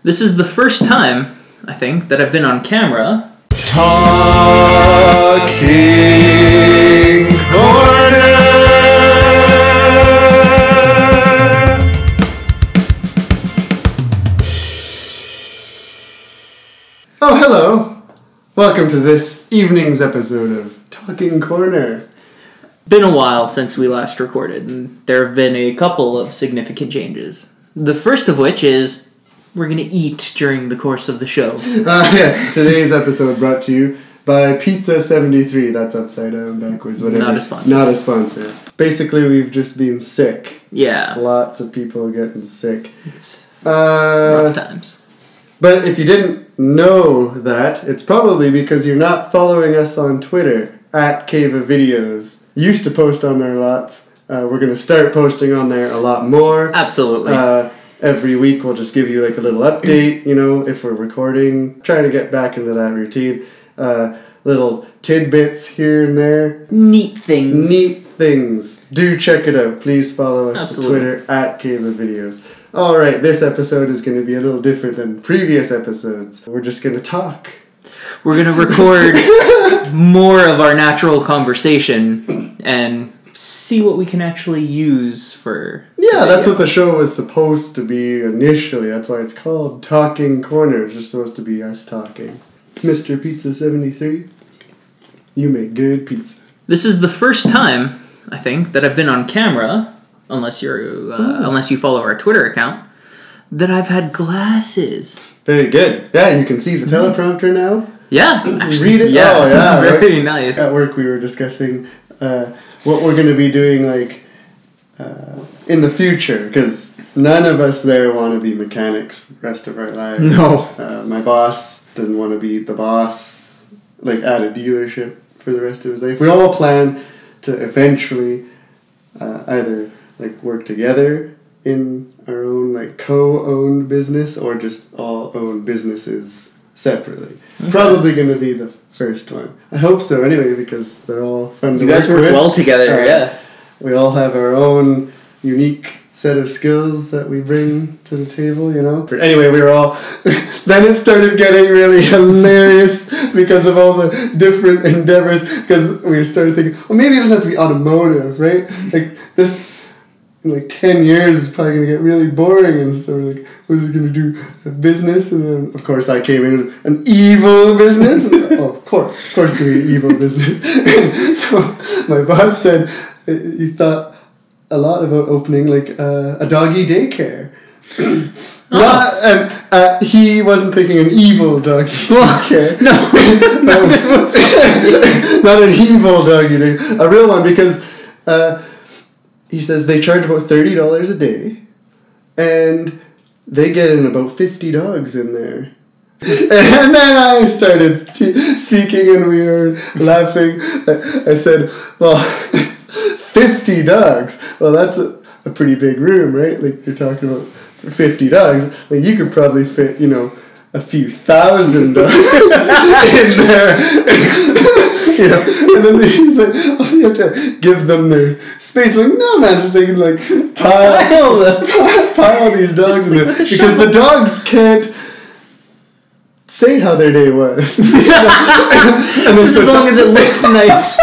This is the first time, I think, that I've been on camera. Talking Corner! Oh, hello! Welcome to this evening's episode of Talking Corner. Been a while since we last recorded, and there have been a couple of significant changes. The first of which is we're going to eat during the course of the show. Yes, today's episode brought to you by Pizza 73. That's upside down, backwards, whatever. Not a sponsor. Not a sponsor. Basically, we've just been sick. Yeah. Lots of people getting sick. It's rough times. But if you didn't know that, it's probably because you're not following us on Twitter, at Cave of Videos. Used to post on there lots. We're going to start posting on there a lot more. Absolutely. Every week we'll just give you like a little update, if we're recording. Trying to get back into that routine. Little tidbits here and there. Neat things. Do check it out. Please follow us on Twitter, at Cave of Videos. Alright, this episode is going to be a little different than previous episodes. We're just going to talk. We're going to record more of our natural conversation and see what we can actually use for... Yeah, that's what the show was supposed to be initially. That's why it's called Talking Corner. It's just supposed to be us talking. Mr. Pizza 73, you make good pizza. This is the first time, I think, that I've been on camera, unless you follow our Twitter account, that I've had glasses. Very good. Yeah, you can see the teleprompter now. Yeah, actually, read it. Yeah, oh, yeah, very right? nice. At work, we were discussing what we're going to be doing, in the future, because none of us there want to be mechanics the rest of our lives. No. My boss didn't want to be the boss, at a dealership for the rest of his life. We all plan to eventually either work together in our own co-owned business or just all own businesses separately. Okay. Probably going to be the first one. I hope so anyway, because they're all fun to work with. You guys work well together, yeah. We all have our own unique set of skills that we bring to the table, But anyway, we were all... Then it started getting really hilarious because of all the different endeavors, because we started thinking, well, maybe it doesn't have to be automotive, right? This... in 10 years is probably going to get really boring, and so we're what are we going to do? A business? And then, of course, I came in with an evil business. Of course it's going to be an evil business. So my boss said he thought a lot about opening a doggy daycare. He wasn't thinking an evil doggy daycare. No. Not an evil doggy daycare. A real one, because... he says they charge about $30 a day, and they get in about 50 dogs in there. And then I started speaking, and we were laughing. I said, well, 50 dogs. Well, that's a pretty big room, right? You're talking about 50 dogs. You could probably fit, a few thousand dogs in there. And then he's like, oh, you have to give them their space. No, man, just thinking pile these dogs in there, because the dogs can't say how their day was. And then as long as it looks nice.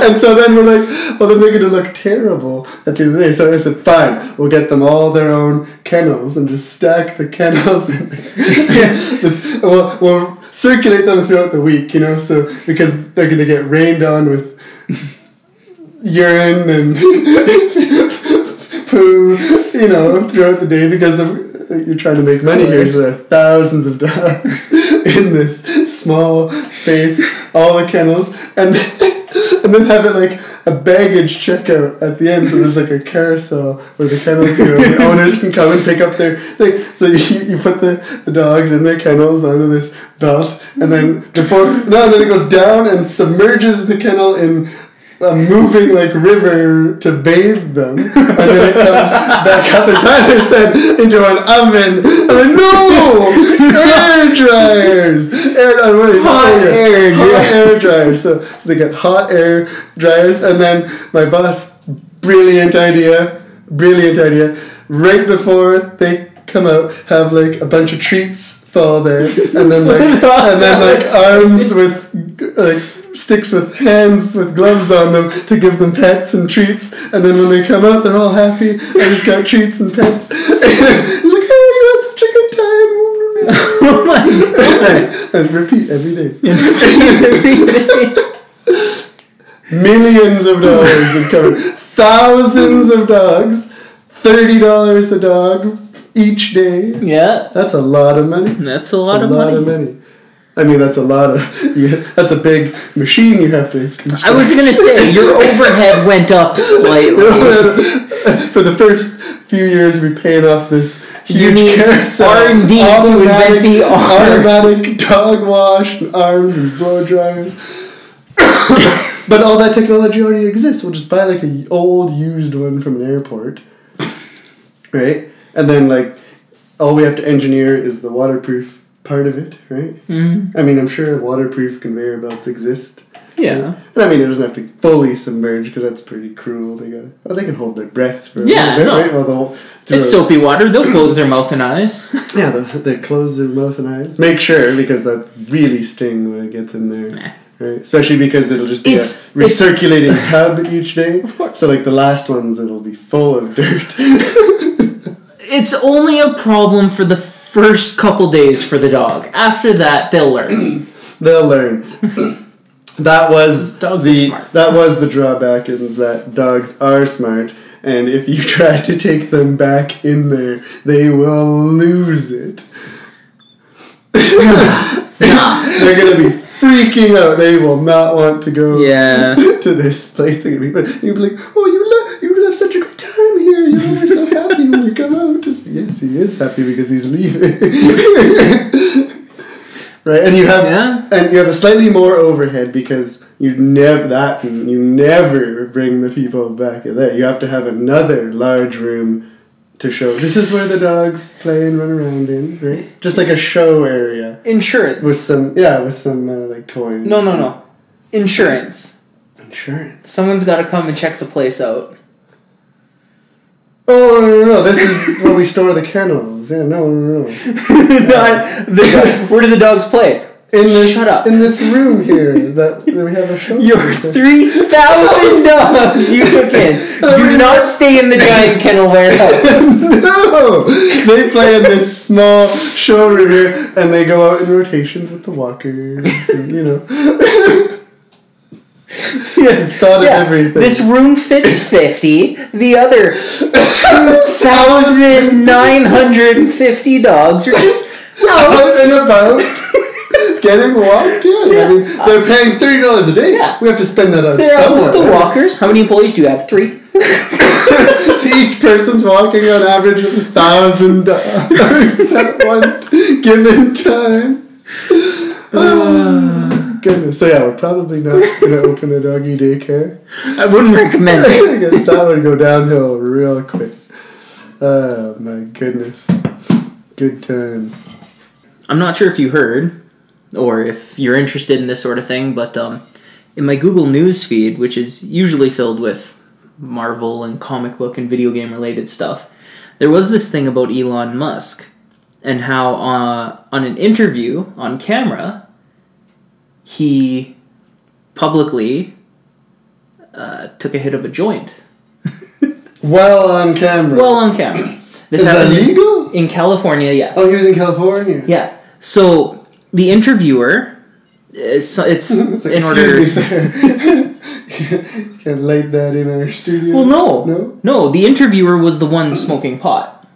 And so then we're well, then they're going to look terrible at the end of the day. So I said, fine, we'll get them all their own kennels and just stack the kennels in there. We'll circulate them throughout the week, so because they're going to get rained on with urine and poo, throughout the day, because you're trying to make money here, so there are thousands of dogs in this small space, all the kennels, and then have it a baggage checkout at the end, so there's a carousel where the kennels the owners can come and pick up their thing. So you put the dogs in their kennels onto this belt, and then then it goes down and submerges the kennel in a moving river to bathe them, and then it comes back up, and Tyler said, into an oven. I'm no! Air dryers! Hot air dryers. So they get hot air dryers, and then my boss, brilliant idea, right before they come out, have like a bunch of treats fall there, and then like arms with like sticks with hands with gloves on them to give them pets and treats, and then when they come out, they're all happy. I just got treats and pets. Like, oh, you had such a good time. Oh my god! And repeat every day. Millions of dollars would cover. Thousands of dogs. $30 a dog each day. Yeah. That's a lot of money. That's a lot of money. I mean, that's a lot of... Yeah, that's a big machine you have to construct. I was going to say, your overhead went up slightly. For the first few years, we're paying off this huge carousel. R&D to invent the automatic dog wash and arms and blow dryers. But all that technology already exists. We'll just buy like an old used one from an airport. Right? And then like all we have to engineer is the waterproof part of it, right? Mm-hmm. I mean, I'm sure waterproof conveyor belts exist. Yeah. And I mean, it doesn't have to fully submerge because that's pretty cruel. They can hold their breath for a little bit, no. right? Well, it's soapy water. They'll close their mouth and eyes. Yeah, they close their mouth and eyes. Make sure, because that really sting when it gets in there. Nah. Right? Especially because it'll just be a recirculating tub each day. Of course. So like the last ones, it'll be full of dirt. It's only a problem for the first couple days for the dog. After that, they'll learn. They'll learn. That was smart. That was the drawback, is that dogs are smart, and if you try to take them back in there, they will lose it. They're gonna be freaking out. They will not want to go to this place. You'll be like, oh, you have such a good time here. You're always so happy when you come out. Yes, he is happy because he's leaving. Right, and you have a slightly more overhead because you never bring the people back in there. You have to have another large room to show. This is where the dogs play and run around in, right? Just like a show area. Insurance. With some like toys. No. Insurance. Insurance. Someone's got to come and check the place out. Oh, no. This is where we store the kennels. Yeah, no. Where do the dogs play? Shut up. In this room here that we have a show. Your 3,000 dogs you took in do not stay in the giant kennel warehouse. No! They play in this small showroom here, and they go out in rotations with the walkers, and, thought of everything. This room fits 50. The other 2,950 dogs are just out and about. Getting walked in. I mean, they're paying $30 a day. Yeah. We have to spend that on somewhere. The walkers. How many employees do you have? 3. Each person's walking on average 1,000 dogs at one given time. Goodness. So we're probably not going to open a doggy daycare. I wouldn't recommend it. I guess that would go downhill real quick. Oh my goodness. Good times. I'm not sure if you heard, or if you're interested in this sort of thing, but in my Google News feed, which is usually filled with Marvel and comic book and video game related stuff, there was this thing about Elon Musk and how on an interview on camera, he publicly took a hit of a joint. Well on camera. This is that legal? In California, yeah. Oh, he was in California? Yeah. So, the interviewer, it's like, in order... Excuse me, sir. You can't light that in our studio? Well, no. No, the interviewer was the one smoking pot.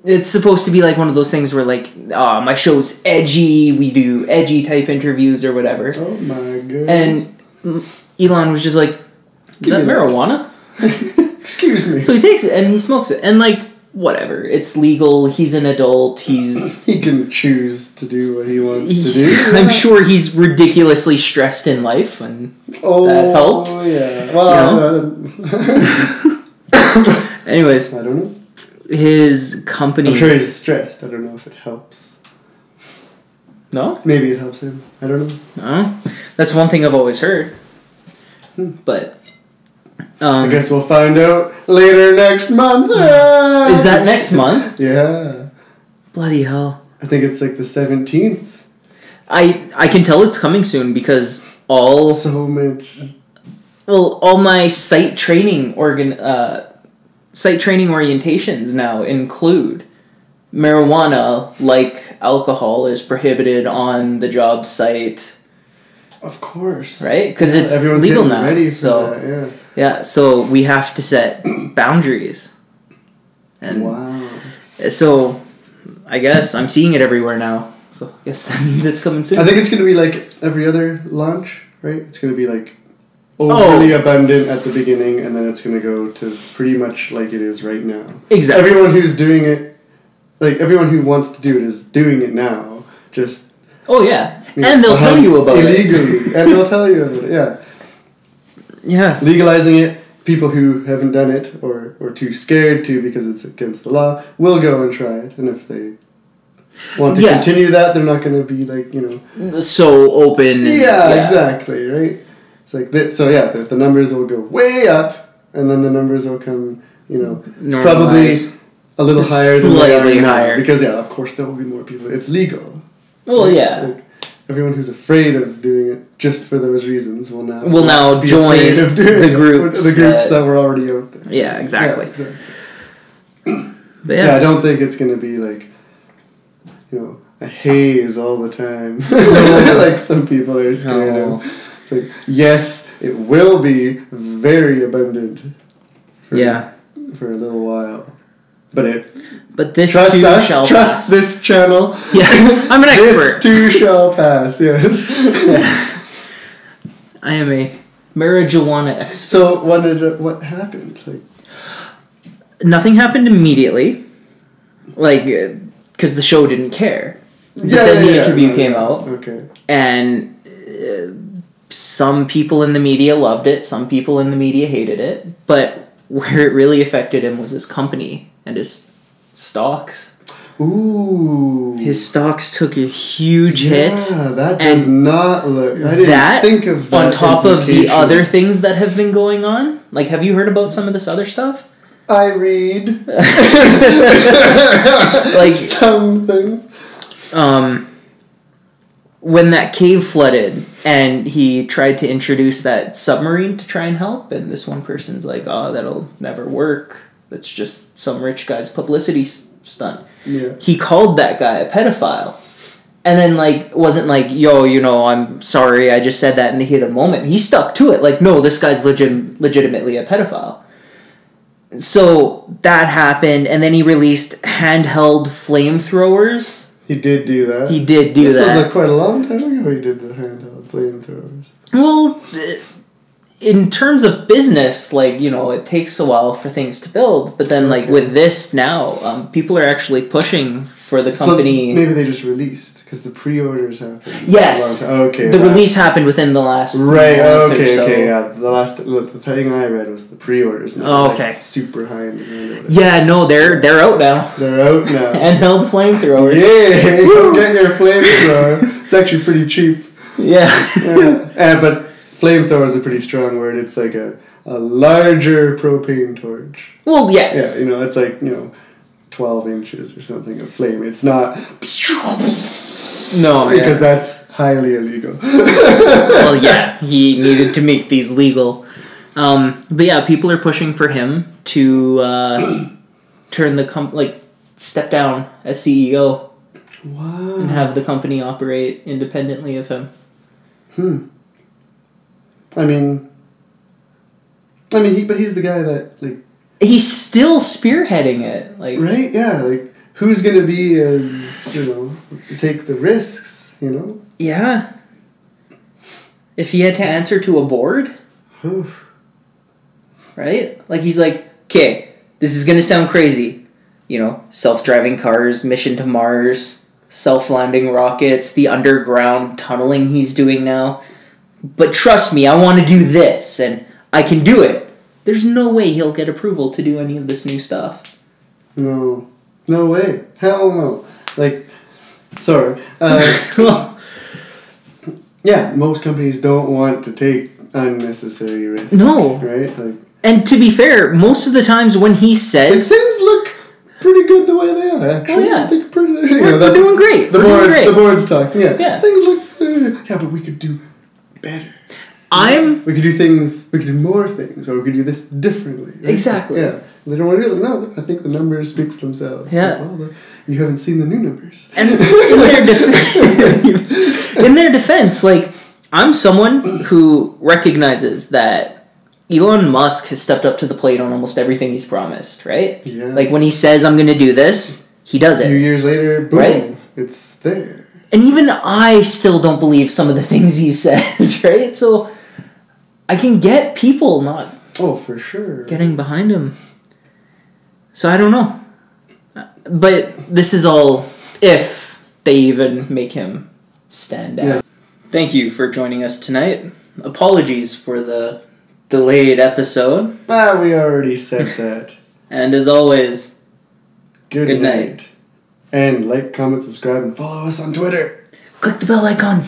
It's supposed to be like one of those things where, like, my show's edgy, we do edgy type interviews or whatever. Oh my goodness. And Elon was just like, is that marijuana? Excuse me. So he takes it and he smokes it. And, like, whatever. It's legal. He's an adult. He can choose to do what he wants to do. I'm sure he's ridiculously stressed in life, and that helps. Oh, yeah. Well, anyways. I don't know. His company... I'm sure he's stressed. I don't know if it helps. No? Maybe it helps him. I don't know. No? That's one thing I've always heard. But... I guess we'll find out later next month. Is that next month? Yeah. Bloody hell. I think it's like the 17th. I can tell it's coming soon because So much. Well, all my site training orientations now include marijuana, like alcohol, is prohibited on the job site. Of course. Right? Because it's legal now. Ready for so that, yeah, so we have to set boundaries. And wow. So I guess I'm seeing it everywhere now. So I guess that means it's coming soon. I think it's going to be like every other launch, right? It's going to be like overly abundant at the beginning, and then it's going to go to pretty much like it is right now. Exactly. Everyone who's doing it, like everyone who wants to do it is doing it now. Just and they'll tell you about illegally, and they'll tell you about it. Yeah, legalizing it. People who haven't done it or too scared to because it's against the law will go and try it, and if they want to continue that, they're not going to be like so open. Exactly, right. It's like that. So the numbers will go way up, and then the numbers will come, Normalize. Probably a little higher than slightly they are higher. now, because of course there will be more people. It's legal. Well, right? yeah. Like, everyone who's afraid of doing it just for those reasons will now be join afraid of doing the groups that were already out there. Yeah, exactly. But I don't think it's going to be like a haze all the time like some people are scared of. It's like, yes, it will be very abundant for a little while. But this trust too us, shall trust pass. this channel. Yeah, I'm an expert. This too shall pass, yes. I am a marijuana expert. So what happened? Like, nothing happened immediately. Like, because the show didn't care. But then the interview came out. Okay. And some people in the media loved it. Some people in the media hated it. But where it really affected him was his company and his stocks. Ooh. His stocks took a huge hit. Yeah, that does not look... I didn't think of that. On top of the other things that have been going on. Like, have you heard about some of this other stuff? I read. Like... some things. When that cave flooded and he tried to introduce that submarine to try and help, and this one person's like, oh, that'll never work. That's just some rich guy's publicity stunt. Yeah. He called that guy a pedophile. And then, wasn't like, yo, I'm sorry, I just said that in the heat of the moment. He stuck to it. Like, no, this guy's legitimately a pedophile. So that happened, and then he released handheld flamethrowers. He did do that. This was quite a long time ago he did the handheld flamethrowers. Well, in terms of business, it takes a while for things to build. But then, with this now, people are actually pushing for the company. So maybe they just released because the pre-orders happened. Yes. Okay. The release happened within the last. Right. Okay. So. Okay. Yeah. The thing I read was the pre-orders. Okay. Super high in demand. Yeah. No, they're out now. They're out now. Handheld flamethrower. Yeah. Go get your flamethrower. It's actually pretty cheap. Yeah. But flamethrower is a pretty strong word. It's like a larger propane torch. Well, yes. Yeah, it's like, 12 inches or something of flame. It's not... No, because that's highly illegal. Well, yeah, he needed to make these legal. But yeah, people are pushing for him to turn the step down as CEO. Wow. And have the company operate independently of him. I mean, but he's the guy that he's still spearheading it, right? Yeah, who's gonna be as take the risks, Yeah. If he had to answer to a board, right? He's like, okay, this is gonna sound crazy, self-driving cars, mission to Mars, self-landing rockets, the underground tunneling he's doing now. But trust me, I want to do this, and I can do it. There's no way he'll get approval to do any of this new stuff. No. No way. Hell no. Sorry. Yeah, most companies don't want to take unnecessary risks. No. Right? And to be fair, most of the times when he says... Things look pretty good the way they are, actually. Oh, yeah. I think pretty... We're doing great. The board's talking, Yeah. Things look... yeah, but we could do better. We could do things... We could do more things, or we could do this differently. Right? Exactly. Yeah. They don't want to do them. No, I think the numbers speak for themselves. Yeah. Like, well, you haven't seen the new numbers. And in their defense, like, I'm someone who recognizes that Elon Musk has stepped up to the plate on almost everything he's promised, right? Yeah. Like, when he says, I'm going to do this, he does it. A few years later, boom, right? It's there. And even I still don't believe some of the things he says, right? So I can get people not for sure getting behind him. So I don't know. But this is all if they even make him stand out. Yeah. Thank you for joining us tonight. Apologies for the delayed episode. We already said that. And as always, good night. And like, comment, subscribe, and follow us on Twitter. Click the bell icon.